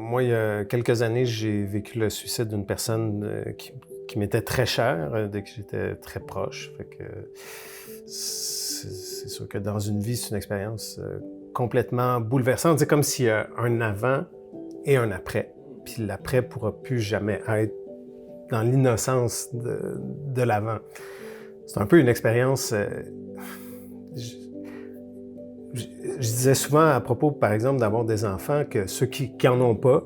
Moi, il y a quelques années, j'ai vécu le suicide d'une personne qui m'était très chère, de qui j'étais très proche. Fait que c'est sûr que dans une vie, c'est une expérience complètement bouleversante. C'est comme s'il y a un avant et un après. Puis l'après pourra plus jamais être dans l'innocence de l'avant. C'est un peu une expérience... Je disais souvent à propos, par exemple, d'avoir des enfants, que ceux qui en ont pas,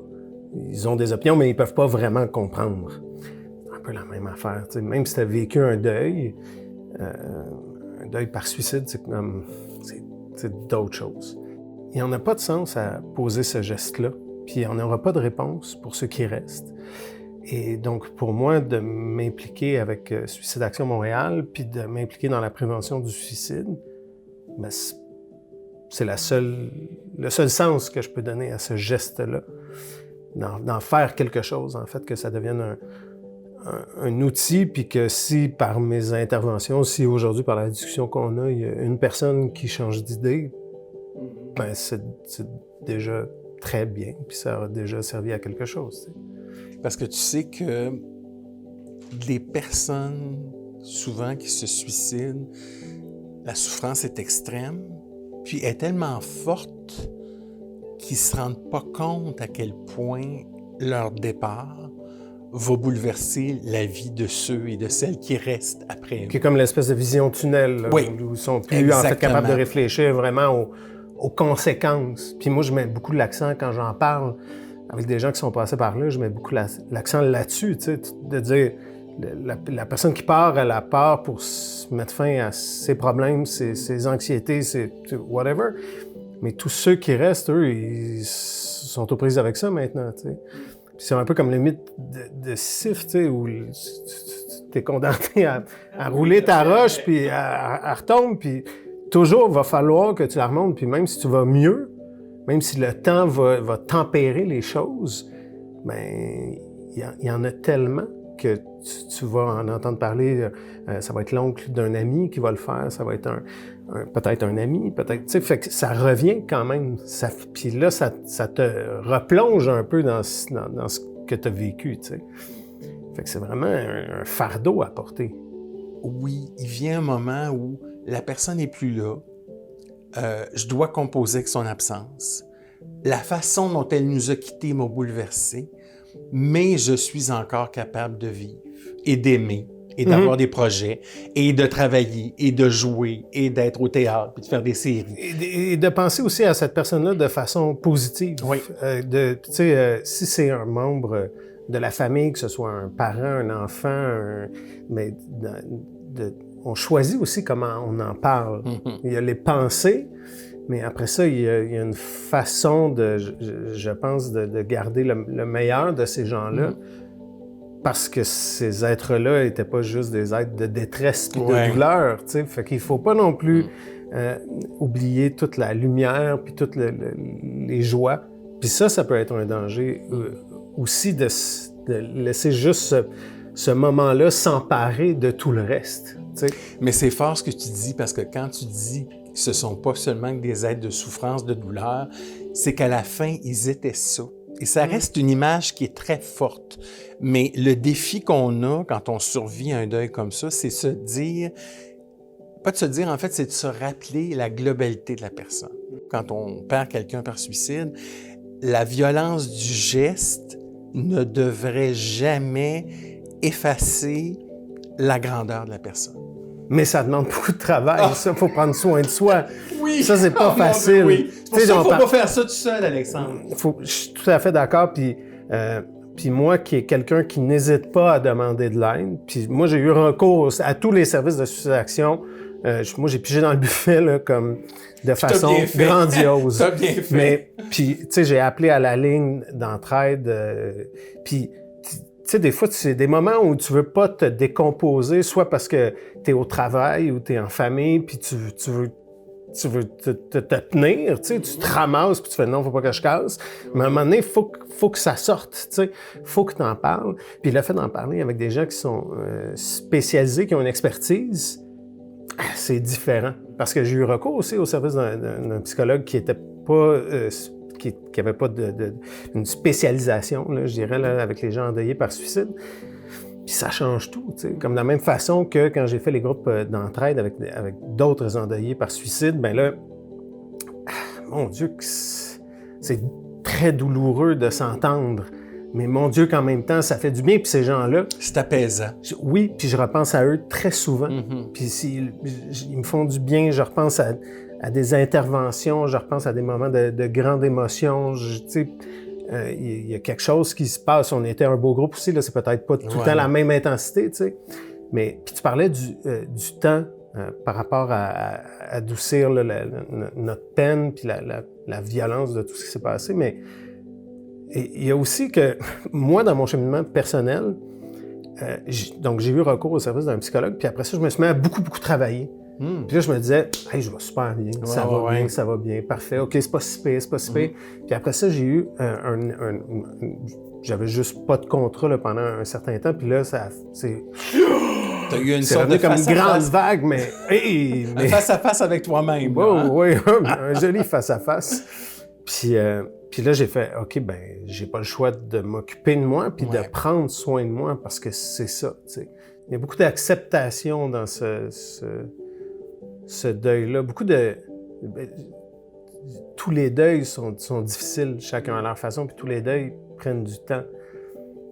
ils ont des opinions, mais ils peuvent pas vraiment comprendre. C'est un peu la même affaire. T'sais. Même si tu as vécu un deuil par suicide, c'est d'autres choses. Il n'y en a pas de sens à poser ce geste-là, puis il n'y en aura pas de réponse pour ceux qui restent. Et donc, pour moi, de m'impliquer avec Suicide Action Montréal, puis de m'impliquer dans la prévention du suicide, ben, c'est le seul sens que je peux donner à ce geste-là, d'en faire quelque chose, en fait, que ça devienne un outil, puis que si par mes interventions, si aujourd'hui par la discussion qu'on a, il y a une personne qui change d'idée, ben c'est déjà très bien, puis ça aura déjà servi à quelque chose. T'sais. Parce que tu sais que les personnes, souvent, qui se suicident, la souffrance est extrême, puis est tellement forte qu'ils ne se rendent pas compte à quel point leur départ va bouleverser la vie de ceux et de celles qui restent après eux. Qui est comme l'espèce de vision tunnel, là, oui, où ils sont plus en fait capables de réfléchir vraiment aux conséquences. Puis moi, je mets beaucoup de l'accent quand j'en parle avec des gens qui sont passés par là, je mets beaucoup l'accent là-dessus, tu sais, de dire la personne qui part, elle a peur pour mettre fin à ses problèmes, ses anxiétés, whatever. Mais tous ceux qui restent, eux, ils sont aux prises avec ça maintenant, tu sais. Puis c'est un peu comme le mythe de Sisyphe, tu sais, où tu es condamné à rouler ta roche, puis elle retombe, puis toujours, il va falloir que tu la remontes, puis même si tu vas mieux, même si le temps va tempérer les choses, ben il y en a tellement que tu vas en entendre parler. Ça va être l'oncle d'un ami qui va le faire, ça va être peut-être un ami, peut-être. Tu sais, fait que ça revient quand même. Puis là, ça te replonge un peu dans ce que tu as vécu, tu sais. Fait que c'est vraiment un fardeau à porter. Oui, il vient un moment où la personne n'est plus là. Je dois composer avec son absence. La façon dont elle nous a quittés m'a bouleversé, mais je suis encore capable de vivre et d'aimer et d'avoir des projets et de travailler et de jouer et d'être au théâtre puis de faire des séries. Et de penser aussi à cette personne-là de façon positive. Oui. Tu sais, si c'est un membre de la famille, que ce soit un parent, un enfant, mais on choisit aussi comment on en parle. Il y a les pensées, mais après ça, il y a une façon, je pense, de garder le meilleur de ces gens-là, parce que ces êtres-là n'étaient pas juste des êtres de détresse et de douleur. Tu sais. Fait qu'il ne faut pas non plus oublier toute la lumière puis toutes les joies. Puis ça peut être un danger aussi de laisser juste ce moment-là s'emparer de tout le reste. Tu sais. Mais c'est fort ce que tu dis, parce que quand tu dis que ce ne sont pas seulement des êtres de souffrance, de douleur, c'est qu'à la fin, ils étaient ça. Et ça reste une image qui est très forte. Mais le défi qu'on a quand on survit à un deuil comme ça, c'est se dire, pas de se dire, en fait, c'est de se rappeler la globalité de la personne. Quand on perd quelqu'un par suicide, la violence du geste ne devrait jamais effacer la grandeur de la personne. Mais ça demande beaucoup de travail, ça, faut prendre soin de soi. Oui. Ça, c'est pas facile. Oui. C'est pour ça qu'il ne faut pas faire ça tout seul, Alexandre. Je suis tout à fait d'accord, puis moi, qui est quelqu'un qui n'hésite pas à demander de l'aide, puis moi, j'ai eu recours à tous les services de Suicide Action. Moi, j'ai pigé dans le buffet, là, comme de façon grandiose. T'as bien fait. Mais, puis, tu sais, j'ai appelé à la ligne d'entraide, puis... Tu sais, des fois, c'est des moments où tu veux pas te décomposer, soit parce que tu es au travail ou tu es en famille, puis tu veux te tenir, tu sais, tu te ramasses, puis tu fais « non, faut pas que je casse ». Mais à un moment donné, faut que ça sorte, tu sais, faut que tu en parles. Puis le fait d'en parler avec des gens qui sont spécialisés, qui ont une expertise, c'est différent. Parce que j'ai eu recours aussi au service d'un psychologue qui qui n'avait pas une spécialisation, là, je dirais, là, avec les gens endeuillés par suicide. Puis ça change tout, tu sais. Comme de la même façon que quand j'ai fait les groupes d'entraide avec d'autres endeuillés par suicide, ben là, mon Dieu, c'est très douloureux de s'entendre. Mais mon Dieu, qu'en même temps, ça fait du bien. Puis ces gens-là... C'est apaisant. Oui, puis je repense à eux très souvent. Puis ils me font du bien. Je repense à des interventions. Je repense à des moments de grande émotion. Tu sais, il y a quelque chose qui se passe. On était un beau groupe aussi. Là, c'est peut-être pas tout le temps la même intensité, tu sais. Mais puis tu parlais du temps par rapport à adoucir là, notre peine puis la violence de tout ce qui s'est passé. Mais il y a aussi que, moi, dans mon cheminement personnel, donc j'ai eu recours au service d'un psychologue, puis après ça, je me suis mis à beaucoup travailler. Puis là, je me disais, hey, je vais super bien, ça va bien, parfait, OK, c'est pas si pire. Puis après ça, j'ai eu j'avais juste pas de contrat là, pendant un certain temps, puis là, c'est eu une sorte de comme une grande vague, mais... Hey, un face-à-face avec toi-même. Oui, un joli face-à-face. Puis là, j'ai fait, OK, ben j'ai pas le choix de m'occuper de moi puis de prendre soin de moi parce que c'est ça, tu sais. Il y a beaucoup d'acceptation dans ce deuil-là. Tous les deuils sont difficiles, chacun à leur façon, puis tous les deuils prennent du temps.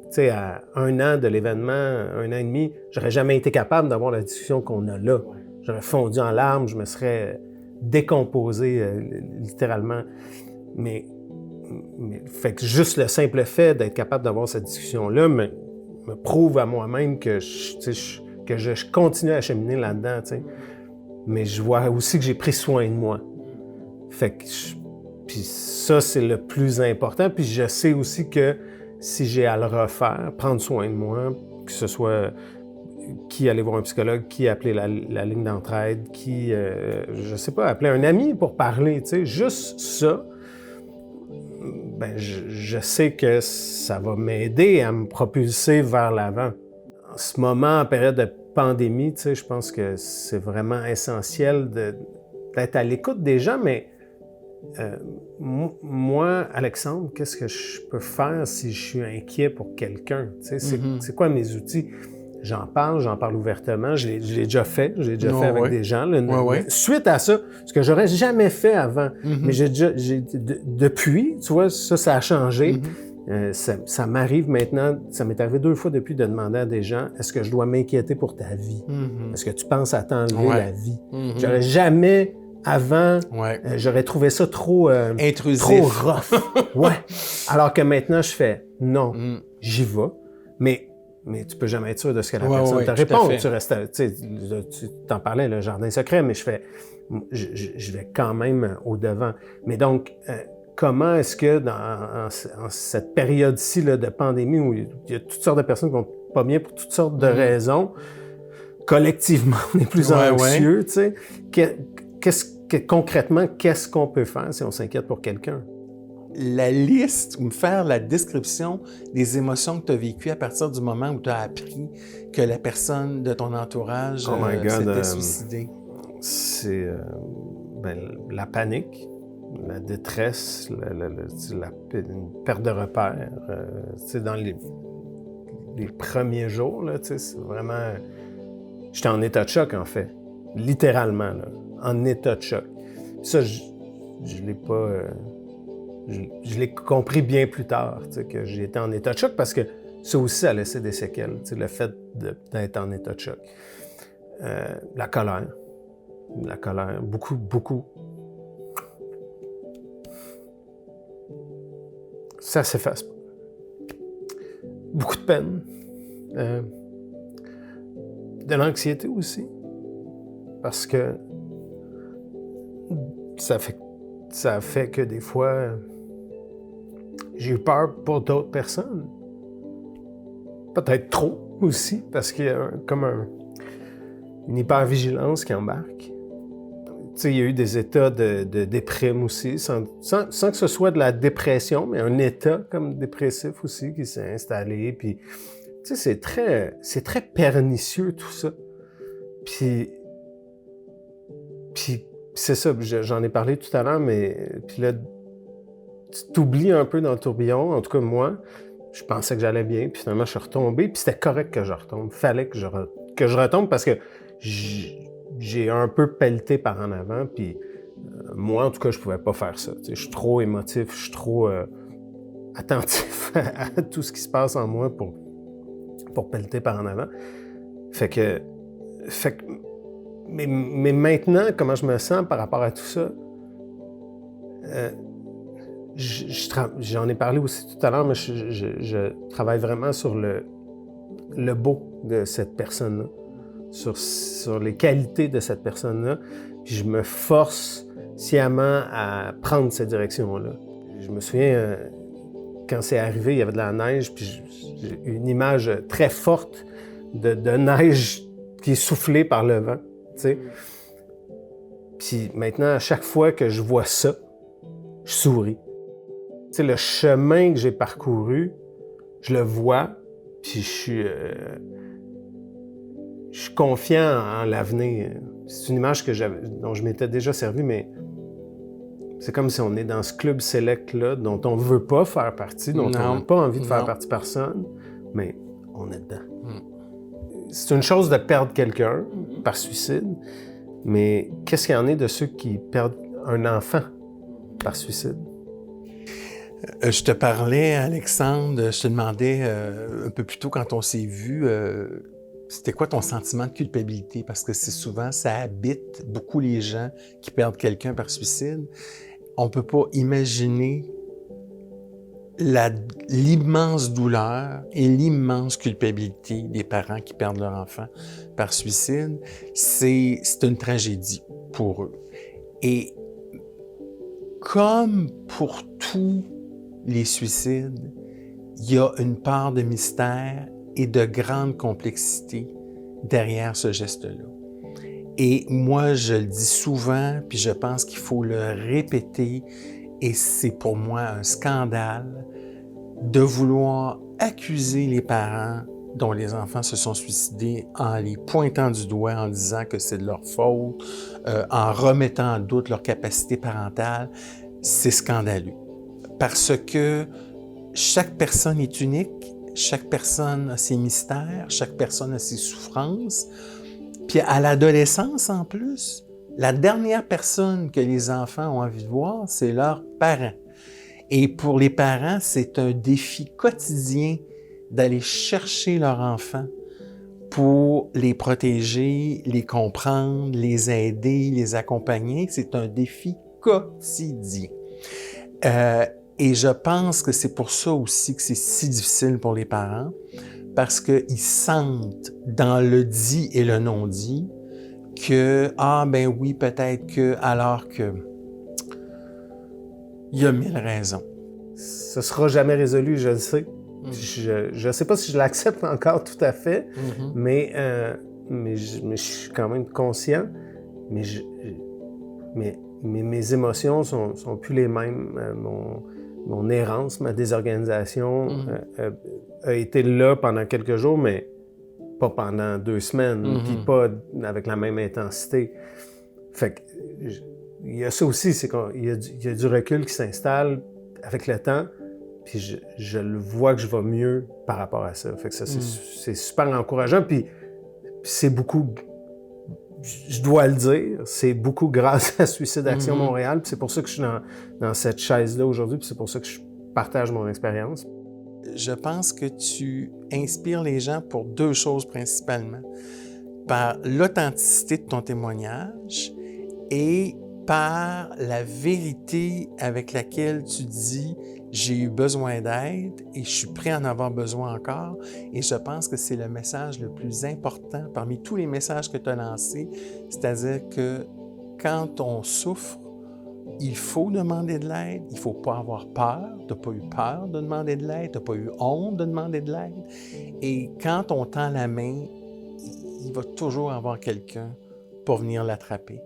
Tu sais, à 1 an de l'événement, 1 an et demi, j'aurais jamais été capable d'avoir la discussion qu'on a là. J'aurais fondu en larmes, je me serais décomposé littéralement. Mais fait que juste le simple fait d'être capable d'avoir cette discussion-là me prouve à moi-même que je continue à cheminer là-dedans, tu sais. Mais je vois aussi que j'ai pris soin de moi. Fait que puis ça, c'est le plus important. Puis je sais aussi que si j'ai à le refaire, prendre soin de moi, que ce soit qui aller voir un psychologue, qui appeler la ligne d'entraide, qui, je sais pas, appeler un ami pour parler, tu sais, juste ça, ben je sais que ça va m'aider à me propulser vers l'avant. En ce moment, en période de pandémie, tu sais, je pense que c'est vraiment essentiel d'être à l'écoute des gens, mais moi, Alexandre, qu'est-ce que je peux faire si je suis inquiet pour quelqu'un? Tu sais, c'est quoi mes outils? J'en parle ouvertement. Je l'ai déjà fait. J'ai déjà fait avec des gens. Suite à ça, ce que j'aurais jamais fait avant, mais depuis, tu vois, ça a changé. Ça m'arrive maintenant, ça m'est arrivé 2 fois depuis de demander à des gens, est-ce que je dois m'inquiéter pour ta vie? Est-ce que tu penses à t'enlever la vie? J'aurais jamais... Avant, j'aurais trouvé ça trop intrusif, trop rough. Alors que maintenant, je fais non, j'y vais, mais tu peux jamais être sûr de ce que la personne te répond. Tu restes, tu t'en parlais, le jardin secret, mais je vais quand même au-devant. Mais donc, comment est-ce que dans cette période-ci là, de pandémie où il y a toutes sortes de personnes qui vont pas bien pour toutes sortes de raisons, collectivement, on est plus anxieux, tu sais, concrètement, qu'est-ce qu'on peut faire si on s'inquiète pour quelqu'un? La liste, ou me faire la description des émotions que tu as vécues à partir du moment où tu as appris que la personne de ton entourage s'était suicidée. C'est la panique, la détresse, une perte de repère. Dans les premiers jours, là, c'est vraiment... J'étais en état de choc, en fait. Littéralement, là. En état de choc. Ça, je l'ai pas... je l'ai compris bien plus tard, que j'étais en état de choc, parce que ça aussi, ça a laissé des séquelles, le fait d'être en état de choc. La colère, beaucoup. Ça s'efface pas. Beaucoup de peine. De l'anxiété aussi, parce que ça fait que des fois, j'ai eu peur pour d'autres personnes. Peut-être trop aussi, parce qu'il y a une hypervigilance qui embarque. Tu sais, il y a eu des états de déprime aussi, sans que ce soit de la dépression, mais un état comme dépressif aussi qui s'est installé. Puis, tu sais, c'est très pernicieux tout ça. Puis c'est ça, j'en ai parlé tout à l'heure, mais puis là, tu t'oublies un peu dans le tourbillon. En tout cas, moi, je pensais que j'allais bien, puis finalement, je suis retombé, puis c'était correct que je retombe. Fallait que je retombe parce que j'ai un peu pelleté par en avant, puis moi, en tout cas, je pouvais pas faire ça. Tu sais, je suis trop émotif, je suis trop attentif à tout ce qui se passe en moi pour pelleter par en avant. Fait que mais maintenant, comment je me sens par rapport à tout ça, j'en ai parlé aussi tout à l'heure, mais je travaille vraiment sur le beau de cette personne-là, sur les qualités de cette personne-là, puis je me force sciemment à prendre cette direction-là. Je me souviens, quand c'est arrivé, il y avait de la neige, puis j'ai une image très forte de neige qui est soufflée par le vent, tu sais. Puis maintenant, à chaque fois que je vois ça, je souris. Tu sais, le chemin que j'ai parcouru, je le vois, puis je suis confiant en l'avenir. C'est une image dont je m'étais déjà servi, mais c'est comme si on est dans ce club select-là dont on ne veut pas faire partie, dont on n'a pas envie de faire partie personne, mais on est dedans. C'est une chose de perdre quelqu'un par suicide, mais qu'est-ce qu'il y en est de ceux qui perdent un enfant par suicide? Je te parlais, Alexandre, je te demandais un peu plus tôt quand on s'est vu, c'était quoi ton sentiment de culpabilité? Parce que c'est souvent, ça habite beaucoup les gens qui perdent quelqu'un par suicide. On ne peut pas imaginer l'immense douleur et l'immense culpabilité des parents qui perdent leur enfant par suicide. C'est une tragédie pour eux. Et comme pour tous les suicides, il y a une part de mystère et de grande complexité derrière ce geste-là. Et moi, je le dis souvent, puis je pense qu'il faut le répéter, et c'est pour moi un scandale de vouloir accuser les parents dont les enfants se sont suicidés en les pointant du doigt, en disant que c'est de leur faute, en remettant en doute leur capacité parentale. C'est scandaleux. Parce que chaque personne est unique, chaque personne a ses mystères, chaque personne a ses souffrances. Puis à l'adolescence, en plus, la dernière personne que les enfants ont envie de voir, c'est leurs parents. Et pour les parents, c'est un défi quotidien d'aller chercher leur enfant pour les protéger, les comprendre, les aider, les accompagner. C'est un défi quotidien. Et je pense que c'est pour ça aussi que c'est si difficile pour les parents, parce qu'ils sentent dans le dit et le non-dit que, ah ben oui, peut-être que, alors que, il y a 1000 raisons. Ce sera jamais résolu, je le sais. Je ne sais pas si je l'accepte encore tout à fait, mais je suis quand même conscient. Mais mes émotions sont plus les mêmes. Mon errance, ma désorganisation a été là pendant quelques jours, mais pas pendant 2 semaines, puis pas avec la même intensité. Fait que il y a ça aussi, c'est qu'il y a du recul qui s'installe avec le temps, puis je le vois que je vais mieux par rapport à ça. Fait que ça, c'est super encourageant, puis c'est beaucoup, je dois le dire, c'est beaucoup grâce à Suicide Action Montréal, puis c'est pour ça que je suis dans cette chaise-là aujourd'hui, puis c'est pour ça que je partage mon expérience. Je pense que tu inspires les gens pour 2 choses principalement. Par l'authenticité de ton témoignage et par la vérité avec laquelle tu dis « j'ai eu besoin d'aide et je suis prêt à en avoir besoin encore ». Et je pense que c'est le message le plus important parmi tous les messages que tu as lancés, c'est-à-dire que quand on souffre, il faut demander de l'aide, il ne faut pas avoir peur. Tu n'as pas eu peur de demander de l'aide, tu n'as pas eu honte de demander de l'aide. Et quand on tend la main, il va toujours avoir quelqu'un pour venir l'attraper.